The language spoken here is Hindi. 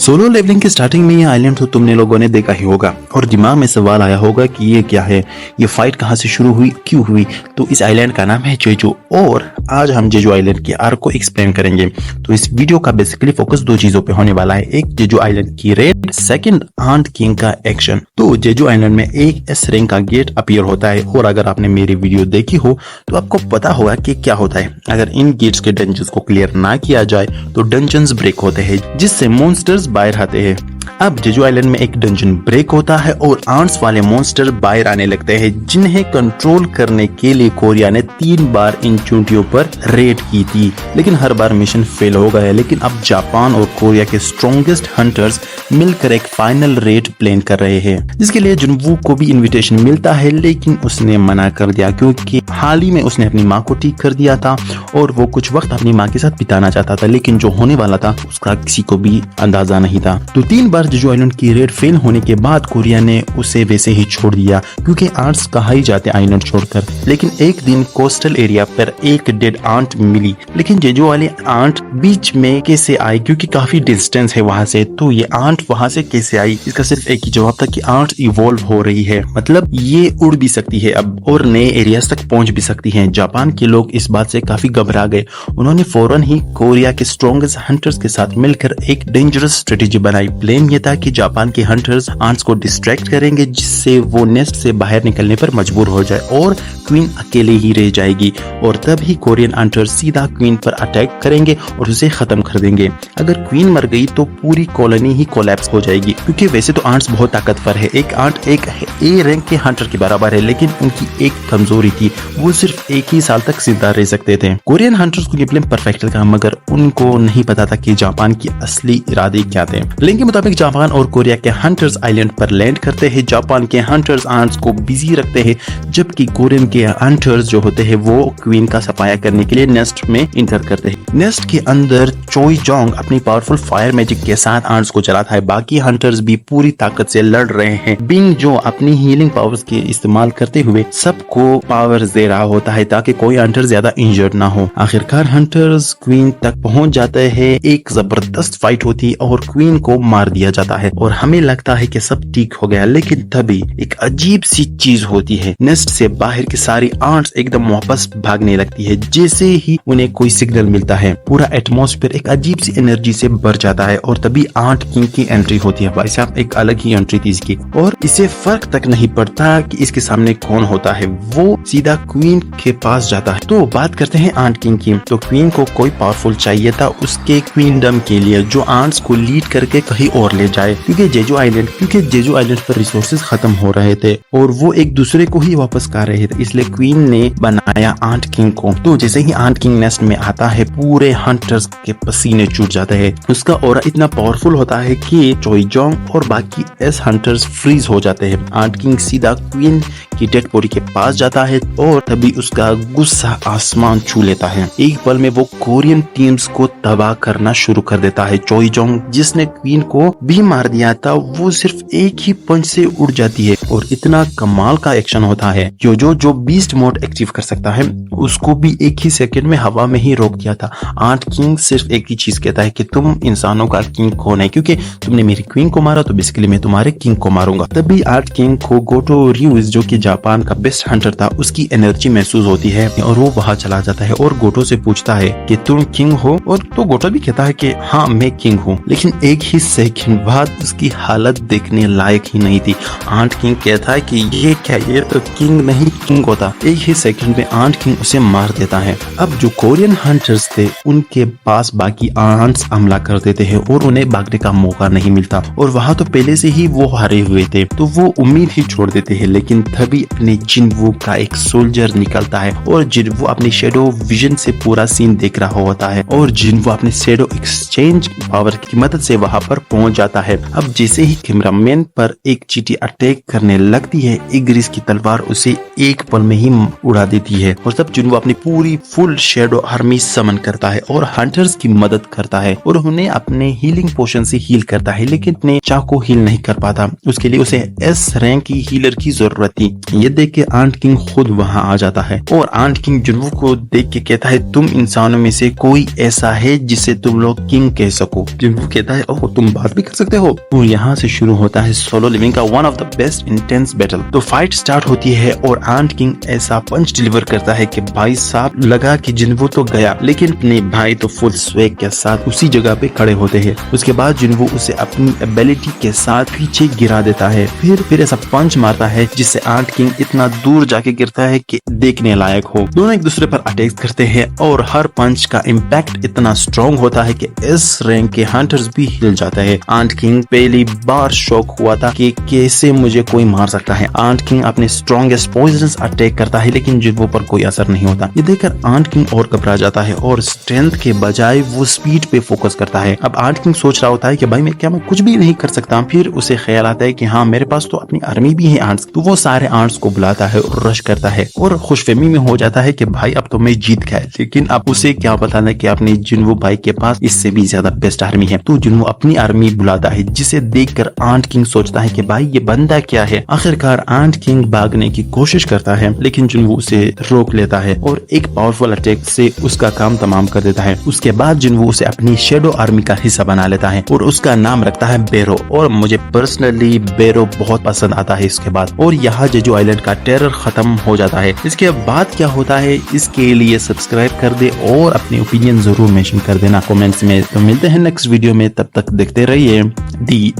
सोलो लेवलिंग की स्टार्टिंग में ये आइलैंड तो तुमने लोगों ने देखा ही होगा और दिमाग में सवाल आया होगा कि ये क्या है, ये फाइट कहाँ से शुरू हुई, क्यों हुई। तो इस आइलैंड का नाम है जेजू और आज हम जेजू आइलैंड के आर्क को एक्सप्लेन करेंगे। तो इस वीडियो का बेसिकली फोकस दो चीजों पे होने वाला है, एक जेजू आइलैंड की रेड, सेकंड आंट किंग का एक्शन। तो जेजू आइलैंड में एक एस रैंक का गेट अपीयर होता है और अगर आपने मेरी वीडियो देखी हो तो आपको पता होगा कि क्या होता है। अगर इन गेट्स के डंजन्स को क्लियर ना किया जाए तो डंजन्स ब्रेक होते हैं जिससे मॉन्स्टर्स बाहर आते हैं। अब जेजू आइलैंड में एक डंजन ब्रेक होता है और आंट्स वाले मॉन्स्टर बाहर आने लगते हैं जिन्हें कंट्रोल करने के लिए कोरिया ने 3 बार इन चोटियों पर रेड की थी, लेकिन हर बार मिशन फेल हो गया। लेकिन अब जापान और कोरिया के स्ट्रॉन्गेस्ट हंटर्स मिलकर एक फाइनल रेड प्लान कर रहे हैं जिसके लिए जुनवू को भी इनविटेशन मिलता है, लेकिन उसने मना कर दिया क्योंकि हाल ही में उसने अपनी माँ को ठीक कर दिया था और वो कुछ वक्त अपनी माँ के साथ बिताना चाहता था, लेकिन जो होने वाला था उसका किसी को भी अंदाजा नहीं था। तो 3 बार जेजू आइलैंड की रेड फेल होने के बाद कोरिया ने उसे वैसे ही छोड़ दिया क्योंकि आंट्स कहाँ ही जाते आइलैंड छोड़कर। लेकिन एक दिन कोस्टल एरिया पर एक डेड आंट मिली, लेकिन जेजू वाले आंट बीच में कैसे आई क्योंकि काफी डिस्टेंस है वहां से। तो ये आंट वहां से कैसे आई, इसका सिर्फ एक ही जवाब था कि आंट इवॉल्व हो रही है, मतलब ये उड़ भी सकती है अब और नए एरियाज तक पहुंच भी सकती है। जापान के लोग इस बात से काफी घबरा गए। उन्होंने फौरन ही कोरिया के स्ट्रॉन्गेस्ट हंटर्स के साथ मिलकर एक डेंजरस स्ट्रेटेजी बनाई। प्लान ये था कि जापान के हंटर्स आंट्स को डिस्ट्रैक्ट करेंगे जिससे वो नेस्ट से बाहर निकलने पर मजबूर हो जाए और क्वीन अकेले ही रह जाएगी और तब ही कोरियन हंटर्स सीधा क्वीन पर अटैक करेंगे और उसे खत्म कर देंगे। अगर क्वीन मर गई तो पूरी कॉलोनी ही कोलैप्स हो जाएगी क्योंकि वैसे तो आंट्स बहुत ताकतवर है। एक आंट एक ए रैंक के हंटर के बराबर है, लेकिन उनकी एक कमजोरी थी, वो सिर्फ एक ही साल तक जिंदा रह सकते थे। कोरियन हंटर्स को ये प्लान परफेक्ट था मगर उनको नहीं पता था कि जापान की असली इरादे क्या थे। प्लान के मुताबिक जापान और कोरिया के हंटर्स आइलैंड पर लैंड करते हैं। जापान के हंटर्स आंट्स को बिजी रखते हैं जबकि कोरियन के हंटर्स जो होते हैं वो क्वीन का सफाया करने के लिए नेस्ट में इंटर करते हैं। नेस्ट के अंदर चोई जोंग अपनी पावरफुल फायर मैजिक के साथ आंट्स को चलाता है। बाकी हंटर्स भी पूरी ताकत से लड़ रहे हैं। बिंग जो अपनी हीलिंग पावर्स के इस्तेमाल करते हुए सबको पावर्स दे रहा होता है ताकि कोई हंटर ज्यादा इंजर्ड ना हो। आखिरकार हंटर्स क्वीन तक पहुंच जाते हैं। एक जबरदस्त फाइट होती है और क्वीन को मार दिया जाता है और हमें लगता है कि सब ठीक हो गया, लेकिन तभी एक अजीब सी चीज होती है। नेस्ट से बाहर की सारी आंट्स एकदम वापस भागने लगती है जैसे ही उन्हें कोई सिग्नल मिलता है। पूरा एटमॉस्फेयर एक अजीब सी एनर्जी से भर जाता है और तभी आंट किंग की एंट्री होती है। भाई साहब एक अलग ही एंट्री थी इसकी और इसे फर्क तक नहीं पड़ता कि इसके सामने कौन होता है, वो सीधा क्वीन के पास जाता है। तो बात करते हैं आंट किंग की। तो क्वीन को कोई पावरफुल चाहिए था उसके क्वीनडम के लिए जो आंट्स को लीड करके कहीं और ले जाए क्योंकि जेजू आइलैंड पर रिसोर्सेज खत्म हो रहे थे और वो एक दूसरे को ही वापस कर रहे थे, इसलिए क्वीन ने बनाया आंट किंग को। तो जैसे ही आंट किंग नेस्ट में आता है पूरे हंटर्स के पसीने छूट जाते हैं। उसका ऑरा इतना पावरफुल होता है कि चोई जोंग और बाकी एस हंटर्स फ्रीज हो जाते हैं। आंट किंग सीधा क्वीन की डेड बॉडी के पास जाता है और तभी उसका गुस्सा आसमान छू लेता है। एक पल में वो कोरियन टीम्स को तबाह करना शुरू कर देता है। चोई जोंग जिसने क्वीन को भी मार दिया था वो सिर्फ एक ही पंच से उड़ जाती है और इतना कमाल का एक्शन होता है। जो बीस्ट मोड एक्टिव कर सकता है उसको भी एक ही सेकंड में हवा में ही रोक दिया था। आंट किंग सिर्फ एक ही चीज कहता है कि तुम इंसानों का किंग कौन है, क्योंकि तुमने मेरी क्वीन को मारा तो बेसिकली मैं तुम्हारे किंग को मारूंगा। तभी आंट किंग को गोटो रियूज जो कि जापान का बेस्ट हंटर था उसकी एनर्जी महसूस होती है और वो वहां चला जाता है और गोटो से पूछता है कि तुम किंग हो, और तो गोटो भी कहता है कि हाँ मैं किंग हूँ। लेकिन एक ही सेकंड बाद उसकी हालत देखने लायक ही नहीं थी। आंट किंग कहता है कि ये क्या, ये तो किंग नहीं किंग होता। एक ही सेकंड में आंट किंग उसे मार देता है। अब जो कोरियन हंटर्स थे उनके पास बाकी आंट्स हमला कर देते हैं और उन्हें भागने का मौका नहीं मिलता और वहां तो पहले से ही वो हारे हुए थे तो वो उम्मीद ही छोड़ देते हैं। लेकिन तभी अपने जिनवू का एक सोल्जर निकलता है और जिनवू अपनी शेडो विजन से पूरा सीन देख रहा होता है और जिनवू अपने शेडो एक्सचेंज पावर की मदद से वहां पर पहुंच जाता है। अब जैसे ही कैमरामैन पर एक चींटी अटैक करने करने लगती है, इग्रिस की तलवार उसे एक पल में ही उड़ा देती है और तब जिन्वो अपनी पूरी फुल शैडो आर्मी समन करता है और हंटर्स की मदद करता है और उन्हें अपने हीलिंग पोशन से हील करता है, लेकिन अपने चाक को हील नहीं कर पाता। उसके लिए उसे एस रैंक की हीलर की जरूरत थी। ये देख के आंट किंग खुद वहां आ जाता है और आंट किंग जिन्वो को देख के कहता है, तुम इंसानों में से कोई ऐसा है जिसे तुम लोग किंग कह सको। जिन्वो कहता है, ओह तुम बात भी कर सकते हो। और यहाँ से शुरू होता है सोलो लिविंग का one of the best intense battle. तो फाइट स्टार्ट होती है और आंट किंग ऐसा पंच डिलीवर करता है कि भाई साहब लगा कि जिन्वो तो गया, लेकिन अपने भाई तो फुल स्वेग के साथ उसी जगह पे खड़े होते हैं। उसके बाद जिन्वो उसे अपनी एबिलिटी के साथ पीछे गिरा देता है, फिर ऐसा पंच मारता है जिससे आंट किंग इतना दूर जाके गिरता है कि देखने लायक हो। दोनों एक दूसरे पर अटैक करते हैं और हर पंच का इम्पैक्ट इतना स्ट्रॉन्ग होता है कि इस रैंक के हंटर्स भी हिल जाते हैं। आंट किंग पहली बार शॉक हुआ था कि कैसे मुझे कोई मार सकता है। आंट किंग अपने स्ट्रॉन्गेस्ट पॉइजनस अटैक करता है, लेकिन जिन्वो पर कोई असर नहीं होता। ये देखकर आंट किंग और घबरा जाता है और स्ट्रेंथ के बजाय वो स्पीड पे फोकस करता है। अब आंट किंग सोच रहा होता है कि भाई मैं कुछ भी नहीं कर सकता। फिर उसे ख्याल आता है कि हाँ मेरे पास तो अपनी आर्मी भी है आंट्स। तो वो सारे आंट्स को बुलाता है और रश करता है और खुशफहमी में हो जाता है कि भाई अब तो मैं जीत गया। लेकिन अब उसे क्या पता ना कि अपने जिन्वो भाई के पास इससे भी ज्यादा बेस्ट आर्मी है। तो जिन्वो अपनी आर्मी बुलाता है, जिसे देखकर आंट किंग सोचता है कि भाई ये बंदा क्या है। आखिरकार आंट किंग भागने की कोशिश करता है, लेकिन जिन्वो उसे रोक लेता है और एक पावरफुल अटैक से उसका काम तमाम कर देता है। उसके बाद जिन्वो उसे अपनी शेडो आर्मी का हिस्सा बना लेता है और उसका नाम रखता है बेरो। और मुझे पर्सनली बेरो बहुत पसंद आता है इसके बाद। और यहाँ जेजू आइलैंड का टेरर खत्म हो जाता है। इसके बाद क्या होता है इसके लिए सब्सक्राइब कर दे और अपनी ओपिनियन जरूर मेंशन कर देना कमेंट्स में। तो मिलते हैं नेक्स्ट वीडियो में, तब तक देखते रहिए दी